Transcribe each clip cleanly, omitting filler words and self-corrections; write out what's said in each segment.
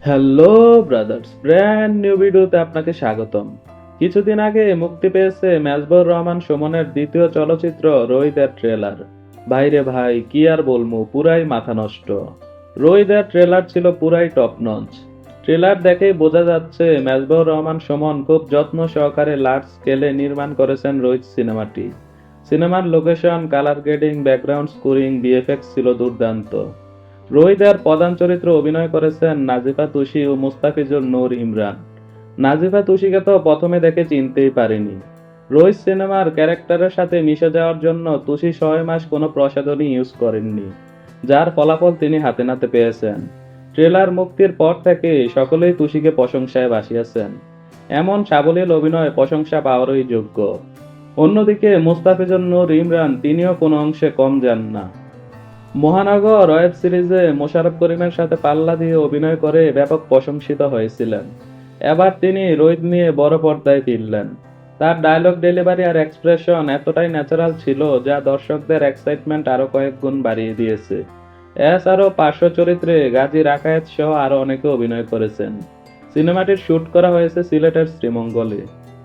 Hello brothers, brand new ভিডিওতে আপনাকে স্বাগতম। কিছুদিন আগে মুক্তি পেয়েছে মেজবুর রহমান সুমনের দ্বিতীয় চলচ্চিত্র রোহিতের ট্রেলার। ভাইরে ভাই, কি আর বলবো, পুরাই মাথা নষ্ট। রোহিতের ট্রেলার ছিল পুরাই টপ নচ। ট্রেলার দেখেই বোঝা যাচ্ছে মেজবুর রহমান সুমন খুব যত্ন সহকারে লার্জ স্কেলে নির্মাণ করেছেন রোহিত সিনেমাটি। সিনেমার location, colour grading, background scoring, VFX ছিল দুর্দান্ত। রোহিতের প্রধান চরিত্রে অভিনয় করেছেন নাজিফা তুষি ও মুস্তাফিজুর নূর ইমরান। নাজিফা তুষিকে তো প্রথমে দেখে চিনতেই পারিনি। রোহিত সিনেমার ক্যারেক্টারের সাথে মিশে যাওয়ার জন্য তুষি 6 মাস কোনো প্রসাধনী ইউজ করেননি, যার ফলাফল তিনি হাতে নাতে পেয়েছেন। ট্রেলার মুক্তির পর থেকে সকলেই তুষিকে প্রশংসায় ভাসিয়েছেন। এমন সাবলীল অভিনয় প্রশংসা পাওয়ারই যোগ্য। অন্যদিকে মুস্তাফিজুর নূর ইমরান তিনিও কোনো অংশে কম যান না। মহানগর ওয়েব সিরিজে মোশাররফ করিমের সাথে পাল্লা দিয়ে অভিনয় করে ব্যাপক প্রশংসিত হয়েছিলেন। এবার তিনি রোহিত নিয়ে বড় পর্দায় ফিরলেন। তার ডায়লগ ডেলিভারি আর এক্সপ্রেশন এতটাই ন্যাচারাল ছিল যা দর্শকদের এক্সাইটমেন্ট আরো কয়েক গুণ বাড়িয়ে দিয়েছে। এছাড়াও পার্শ্ব চরিত্রে গাজী রাকায়েত সহ আরো অনেকে অভিনয় করেছেন। সিনেমাটির শুট করা হয়েছে সিলেটের শ্রীমঙ্গলে।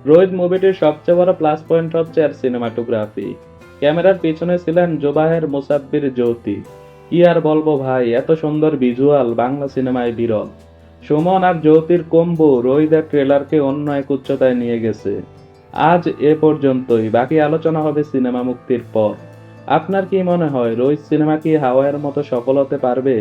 রোহিত মুভিটির সবচেয়ে বড় প্লাস পয়েন্ট হচ্ছে এর সিনেমাটোগ্রাফি। ক্যামেরার পিছনে ছিলেন জোবাহের মুসাব্বির জ্যোতি। কি আর বলবো ভাই, এত সুন্দর ভিজুয়াল বাংলা সিনেমায় বিরল। সুমন আর জ্যোতির কম্বো রোহিতের ট্রেলারকে অন্য এক উচ্চতায় নিয়ে গেছে। আজ এ পর্যন্তই, বাকি আলোচনা হবে সিনেমা মুক্তির পর। আপনার কি মনে হয়, রোহিত সিনেমা কি হাওয়ার মতো সফল হতে পারবে?